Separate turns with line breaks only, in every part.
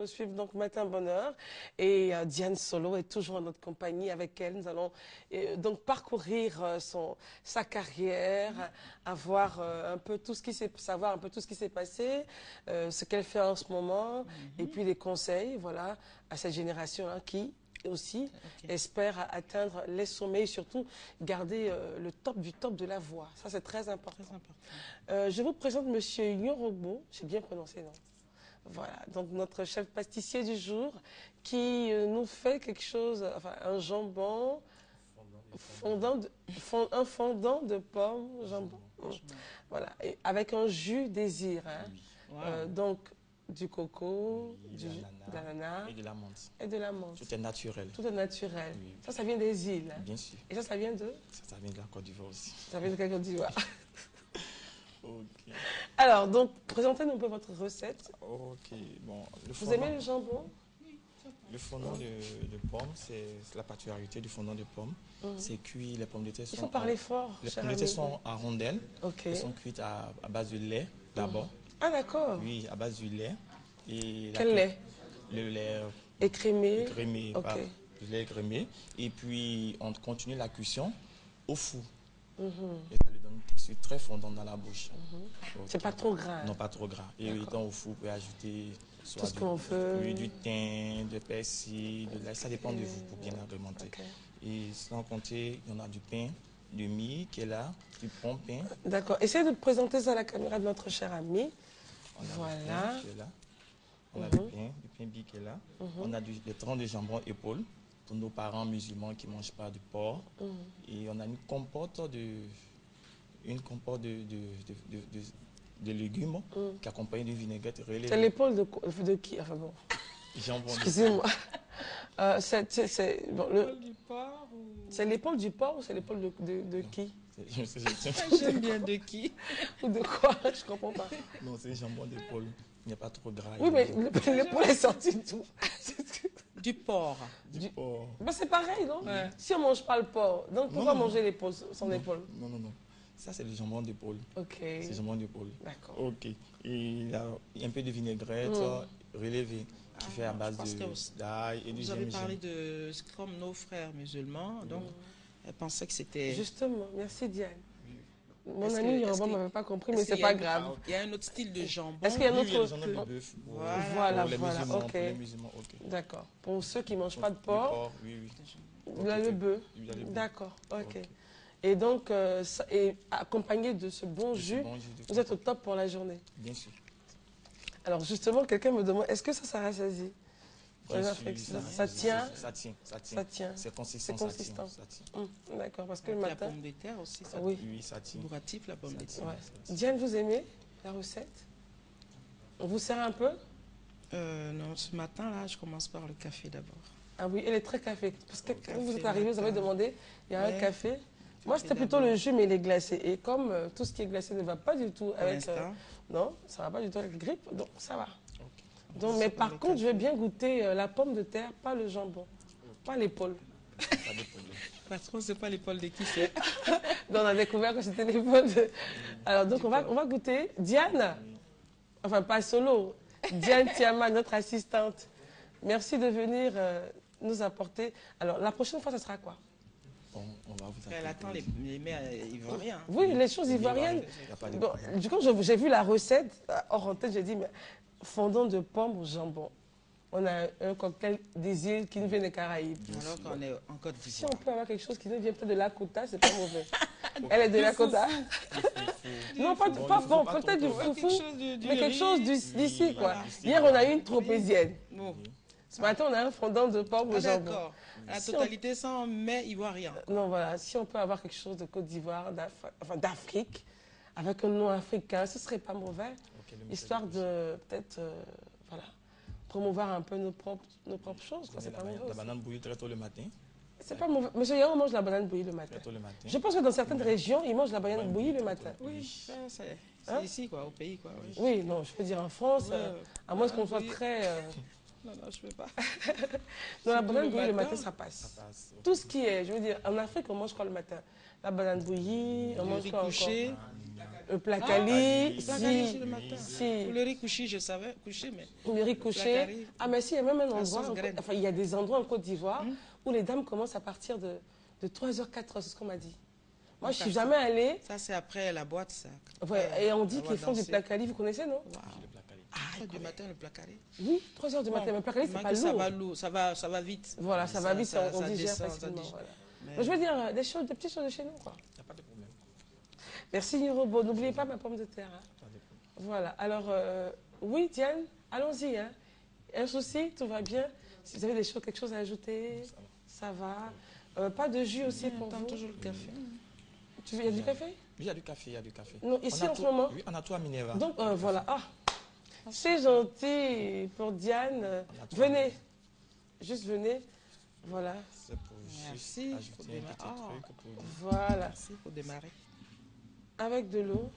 Suivre donc Matin Bonheur et Diane Solo est toujours en notre compagnie. Avec elle, nous allons donc parcourir sa carrière, avoir un peu tout ce qui savoir un peu tout ce qui s'est passé, ce qu'elle fait en ce moment, et puis des conseils, voilà, à cette génération qui aussi espère atteindre les sommets et surtout garder le top du top de la voix. Ça, c'est très important.
Très important.
Je vous présente Monsieur Yorogbo, j'ai bien prononcé, non? Voilà, donc notre chef pâtissier du jour qui nous fait quelque chose, enfin un jambon, un fondant de pommes, jambon, voilà, et avec un jus désir, hein.
Wow.
Donc du coco,
Oui,
de l'ananas
et de la menthe.
et de la menthe.
Tout est naturel.
Tout est naturel.
Oui.
Ça vient des îles, hein.
Bien sûr.
Et ça vient de?
Ça vient de la Côte d'Ivoire aussi.
Ça vient de quelle Côte d'Ivoire?
Ok.
Alors, donc, présentez-nous un peu votre recette.
Ok. Bon,
Vous aimez le jambon?
Le fondant de pommes, c'est la particularité du fondant de pommes. C'est cuit, les pommes de terre sont...
Il faut parler fort,
Les
cher
pommes de terre
ami.
sont à rondelles.
Ok.
Elles sont cuites à base de lait d'abord.
Ah, d'accord.
Oui, à base du lait. Et
Quel lait?
Le lait
Écrémé.
écrémé.
Ok.
Le lait écrémé. Et puis, on continue la cuisson au four. Et ça lui donne une texture très fondante dans la bouche. Ok.
C'est pas trop gras.
Non, pas trop gras. Et étant au four, vous pouvez ajouter soit
Tout ce qu'on veut.
oui, du thym, de persil, de l'ail. Ça dépend de vous pour bien agrémenter.
Ok.
Et sans compter, il y en a du pain, du mie qui est là, du bon pain.
D'accord. Essayez de présenter ça à la caméra de notre cher ami.
On a
Voilà.
le pain qui est là. On a du pain bi qui est là. On a des tranches de jambon épaule pour nos parents musulmans qui ne mangent pas du porc. Et on a une compote de légumes qui accompagne d'une vinaigrette relevée.
C'est l'épaule de qui? Enfin bon.
Jambon
Excusez-moi. Bon,
L'épaule du porc ou...
c'est l'épaule du porc ou c'est l'épaule de qui?
J'aime bien de qui?
Ou de quoi? Je comprends pas.
Non, c'est jambon d'épaule. Il n'y a pas trop gras.
Oui, mais l'épaule est sortie d'où?
Du porc.
Du porc.
Ben, c'est pareil, non?
Ouais.
Si on ne mange pas le porc, donc pourquoi
non,
manger l'épaule, son épaule?
Non, non, non. Ça, c'est le jambon d'épaule.
Ok.
C'est le jambon d'épaule.
D'accord.
Ok. Et il y a un peu de vinaigrette relevée qui fait à base d'ail et du
Vous avez
gingembre.
parlé de comme nos frères musulmans, donc elle pensait que c'était...
Justement, merci Diane. Mon
Est-ce
ami
que-
Yoruba
est-ce
ne
que-
m'avait pas compris,
est-ce
mais c'est
qu'il y a
pas
une-
grave.
Il y a un autre style de jambon.
Est-ce qu'il y a un
Oui, oui, il y a le
autre...
jambon de bœuf.
Voilà,
Pour les
voilà,
musulmans,
ok.
pour les musulmans, ok.
D'accord. Pour ceux qui ne mangent pas de
Le
porc,
oui, oui.
il y a le bœuf.
Il y a le bœuf.
D'accord, ok.
Ok.
Et donc, et accompagné de ce bon jus,
bon jus de
vous êtes au top pour la journée.
Bien sûr.
Alors justement, quelqu'un me demande, est-ce que ça rassasie?
Bien
Ouais,
sûr,
ça tient?
Ça tient.
Ça tient.
C'est consistant.
C'est consistant.
Ça tient.
D'accord, parce que le
La
matin...
pomme de terre aussi, ça
Oui.
Oui, ça tient.
bourratif, la pomme de terre.
Ouais. Diane, vous aimez la recette? On vous sert un peu?
Non, ce matin, là, je commence par le café d'abord.
Ah oui, elle est très café. Parce que quand vous êtes
Café
arrivé, vous avez
matin.
demandé, il y a un
Ouais.
café. Moi, c'était plutôt
d'abord.
le jus, mais il est glacé. Et comme tout ce qui est glacé ne va pas du tout
Pour
avec...
l'instant.
non, ça ne va pas du tout avec la grippe, donc ça va.
Ok.
Donc, mais
C'est
par
pour le
contre, je vais
café.
bien goûter la pomme de terre, pas le jambon, pas l'épaule.
Pas de problème.
Patron, c'est pas l'épaule de qui c'est.
Donc, on a découvert que c'était l'épaule de... Alors, donc, on va goûter. Diane, enfin, pas solo, Diane Tiama, notre assistante, merci de venir nous apporter. Alors, la prochaine fois, ça sera quoi?
Bon, on va vous
Elle attend les mets ivoiriens.
Oui, les choses ivoiriennes.
Il n'y a pas de
Bon,
problème.
du coup, j'ai vu la recette hors en tête, j'ai dit, mais fondant de pommes au jambon. On a un cocktail des îles qui nous vient des Caraïbes.
Alors qu'on est en Côte
Si
d'Ivoire.
on peut avoir quelque chose qui nous vient peut-être de Lakota, c'est pas mauvais. Elle est de Lakota. Non, pas bon, peut-être du foufou, mais quelque chose d'ici, quoi.
voilà.
Hier, on a eu une tropézienne.
Bon.
Ce matin, on a un fondant de pommes au
Ah,
jambon.
d'accord. La
Si
totalité sans mets ivoiriens.
Non, voilà, si on peut avoir quelque chose de Côte d'Ivoire, d'Afrique, avec un nom africain, ce serait pas mauvais, histoire de peut-être, voilà, promouvoir un peu nos propres choses, quoi. C'est pas mauvais.
La
aussi.
banane bouillie très tôt le matin.
C'est pas mauvais. Monsieur Yao mange la banane bouillie le matin.
Très tôt le matin.
Je pense que dans certaines régions, ils mangent la banane bouillie le matin.
Oui, ça, c'est
Hein?
ici, quoi, au pays, quoi. Oui.
Oui, non, je veux dire en France,
Ouais,
à moins qu'on soit
oui.
très...
Non, non, je peux pas.
non, la
Surtout
banane
le
bouillie le
matin.
matin, ça passe.
Ça passe.
Tout ce qui est, je veux dire, en Afrique, on mange quoi le matin? La banane bouillie, on
Du
mange
riz
quoi encore?
couché.
Le placali,
le
placali,
si,
c'est le matin.
si.
Le riz couché, je savais coucher, mais
Le riz couché.
placali.
Ah, mais si, il y a même un
La
endroit,
sauce graine.
enfin, il y a des endroits en Côte d'Ivoire où les dames commencent à partir de 3h, 4h, c'est ce qu'on m'a dit. Moi, je suis jamais allée.
Ça, c'est après la boîte, ça.
Ouais, et on dit
On va
qu'ils font du
danser.
placali, vous connaissez, non?
Le placali.
3 du matin, le placali.
Oui, 3h du matin. Mais le placali, c'est pas
Ça va
lourd.
lourd, ça va vite.
Voilà, ça va vite, on digère
descend, ça
facilement.
digère.
Voilà.
Mais-
Je veux dire, des petites choses de chez nous, quoi.
Il n'y a pas de problème.
Merci, Nirobo. N'oubliez pas ma pomme de terre. Hein.
Pas de problème.
Voilà. Alors, oui, Diane, allons-y. Hein. Un souci, tout va bien. Si vous avez quelque chose à ajouter, ça va. Pas de jus aussi pour
Attends
vous.
toujours le café.
Il y a du café?
Oui, il y a du café, il y a du café.
Non, ici
On a
en ce
tout-
moment.
Oui, on a tout à Minerva.
Donc, voilà. Ah, c'est gentil pour Diane.
On a tout
Venez. Juste venez. Voilà.
C'est pour
Merci.
juste ajouter un petit truc pour dire.
Voilà.
Merci pour démarrer.
Avec de l'eau.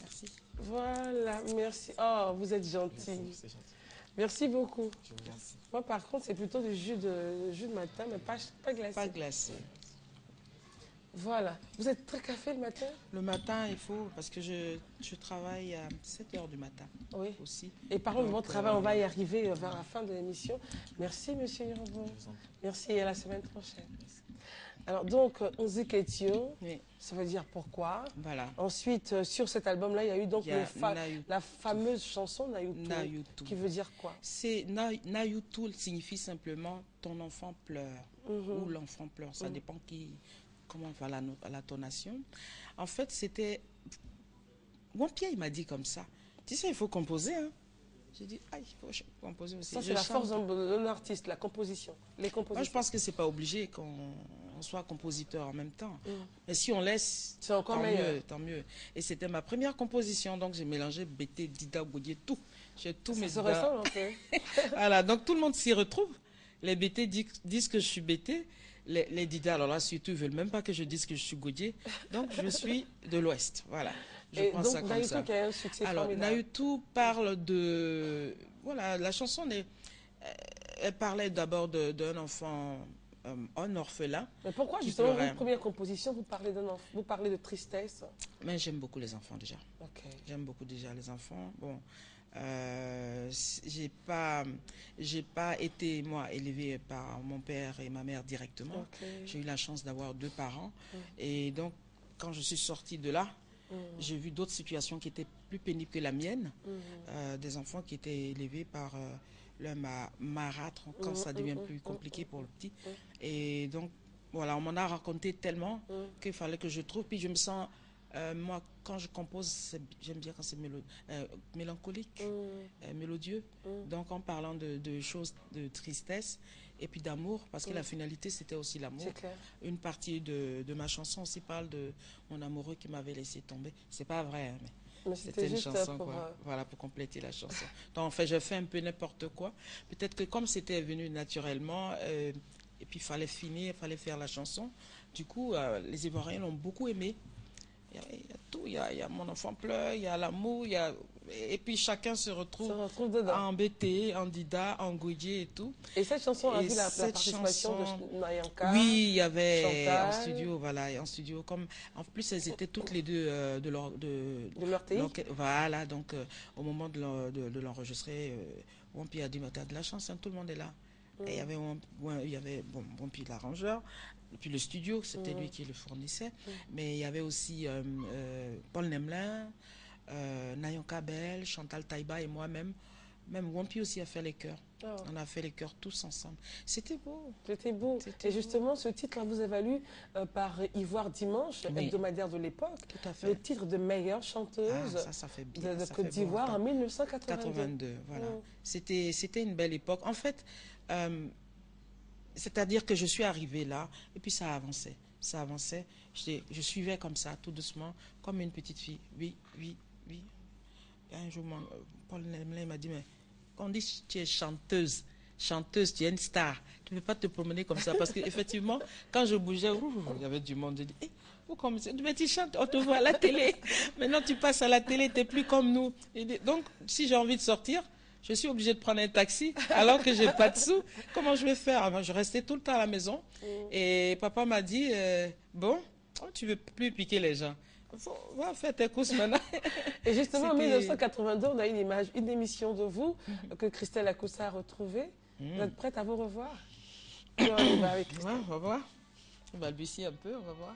Merci.
Voilà. Merci. Oh, vous êtes gentil.
C'est gentil.
Merci beaucoup.
Je vous remercie.
Moi, par contre, c'est plutôt du jus de matin, mais pas glacé.
Pas glacé.
Voilà. Vous êtes très café le matin?
Le matin, il faut, parce que je travaille à 7 h du matin
Oui.
aussi.
Et parlons de
Donc,
votre travail, on va y arriver vers la fin de l'émission. Merci, monsieur Nirobo.
Je vous en prie.
Merci, et à la semaine prochaine. Alors, donc, Onziketio,
Oui,
ça veut dire pourquoi.
voilà.
Ensuite, sur cet album-là, il y a eu donc
Il y a Nayutu.
la fameuse chanson Nayutu,
Nayutu.
qui veut dire quoi?
C'est Nayutu signifie simplement ton enfant pleure ou l'enfant pleure. Ça dépend comment va la tonation. En fait, c'était Wampia, il m'a dit comme ça. Tu sais, il faut composer. Hein. J'ai dit, ah, il faut composer aussi.
Ça, c'est la force d'un artiste, la composition. Les compositions.
Moi, je pense que c'est pas obligé qu'on soit compositeur en même temps. Mais si on laisse,
C'est encore
tant
meilleur.
mieux, tant mieux. Et c'était ma première composition, donc j'ai mélangé Bété, Dida, Godier, tout. J'ai tout mes
Ça se ressemble un peu.
Voilà, donc tout le monde s'y retrouve. Les Bété disent que je suis Bété. Les Dida, alors là, surtout, ils veulent même pas que je dise que je suis Godier. Donc, je suis de l'Ouest. Voilà. Je
Et
prends
donc,
ça comme
Nayutu
ça.
qui a un succès
Alors,
formidable.
Nayutu parle de... Voilà, la chanson, elle parlait d'abord d'un enfant, un orphelin.
Mais pourquoi,
qui
justement,
pleurait.
votre première composition, vous parlez de tristesse?
Mais j'aime beaucoup les enfants déjà.
Ok.
J'aime beaucoup déjà les enfants. Bon, j'ai pas été, moi, élevée par mon père et ma mère directement.
Ok.
J'ai eu la chance d'avoir 2 parents. Et donc, quand je suis sortie de là, j'ai vu d'autres situations qui étaient plus pénibles que la mienne. Des enfants qui étaient élevés par le marâtre quand ça devient plus compliqué pour le petit. Et donc, voilà, on m'en a raconté tellement qu'il fallait que je trouve. Puis je me sens, moi, quand je compose, j'aime bien quand c'est mélancolique, mélodieux. Donc, en parlant de choses de tristesse et puis d'amour, parce que la finalité, c'était aussi l'amour.
C'est clair.
Une partie de ma chanson aussi parle de mon amoureux qui m'avait laissé tomber. C'est pas vrai, hein,
Mais
c'était une
juste
chanson,
pour...
quoi. Voilà, pour compléter la chanson. Donc, en fait, je fais un peu n'importe quoi. Peut-être que comme c'était venu naturellement, et puis il fallait finir, il fallait faire la chanson. Du coup, les Ivoiriens l'ont beaucoup aimé. Il y a tout, il y a mon enfant pleure, il y a l'amour, et puis chacun se retrouve
dedans.
en BT, en Dida, en Goudier et tout.
Et cette chanson a
Et
vu la
cette
participation
chanson-
de Nayanka.
Oui, il y avait
Chantal.
en studio, voilà, en studio. En plus, elles étaient toutes les deux de
leur pays.
Voilà, donc au moment de l'enregistrer, Wampi a dit, mais t'as de la chance, hein, tout le monde est là. Et il y avait Wampi l'arrangeur, et puis le studio, c'était lui qui le fournissait. Mais il y avait aussi Paul Nemelin, Nayanka Bell, Chantal Taïba et moi-même. Même Wampi aussi a fait les chœurs.
Oh.
On a fait les chœurs tous ensemble. C'était beau.
C'était beau.
C'était
Et justement, ce titre-là vous est valu par Ivoire Dimanche,
Oui.
hebdomadaire de l'époque,
Tout à fait.
le titre de meilleure chanteuse
Ça fait bien.
de
ça
Côte
fait
d'Ivoire
bon
en
temps.
1982.
82, voilà.
Mm.
C'était une belle époque. En fait, c'est-à-dire que je suis arrivée là, et puis ça avançait. Ça avançait. Je suivais comme ça, tout doucement, comme une petite fille. Oui, oui, oui. Et un jour, Paul Nemelin m'a dit, mais quand on dit que tu es chanteuse, tu es une star, tu ne peux pas te promener comme ça. Parce qu'effectivement, quand je bougeais, il y avait du monde. Je dis, mais tu chantes, on te voit à la télé. Maintenant, tu passes à la télé, tu n'es plus comme nous. Donc, si j'ai envie de sortir, je suis obligée de prendre un taxi alors que je n'ai pas de sous. Comment je vais faire? Moi, je restais tout le temps à la maison. Et papa m'a dit, bon, tu ne veux plus piquer les gens. Va faire tes courses maintenant.
Et justement, en
C'était-
1982, on a une émission de vous que Christelle Akoussa a retrouvée. Vous êtes prête à vous revoir? On y va avec Christelle.
Ouais, on va voir. On balbutie un peu, on va voir.